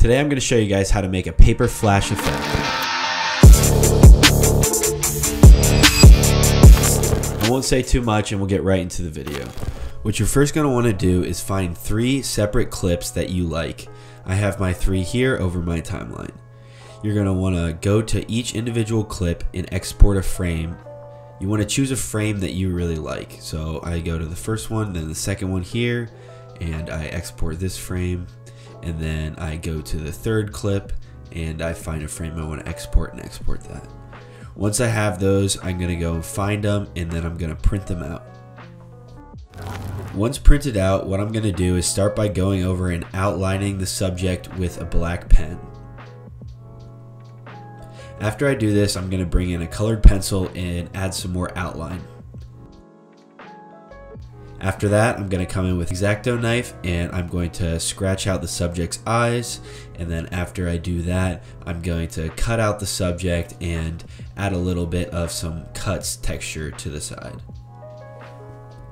Today I'm going to show you guys how to make a paper flash effect. I won't say too much and we'll get right into the video. What you're first going to want to do is find 3 separate clips that you like. I have my 3 here over my timeline. You're going to want to go to each individual clip and export a frame. You want to choose a frame that you really like. So I go to the first one, then the second one here, and I export this frame. And then I go to the third clip and I find a frame I want to export and export that. Once I have those, I'm going to go find them and then I'm going to print them out. Once printed out, what I'm going to do is start by going over and outlining the subject with a black pen. After I do this, I'm going to bring in a colored pencil and add some more outline. After that, I'm going to come in with X-Acto knife and I'm going to scratch out the subject's eyes, and then after I do that, I'm going to cut out the subject and add a little bit of some cuts texture to the side.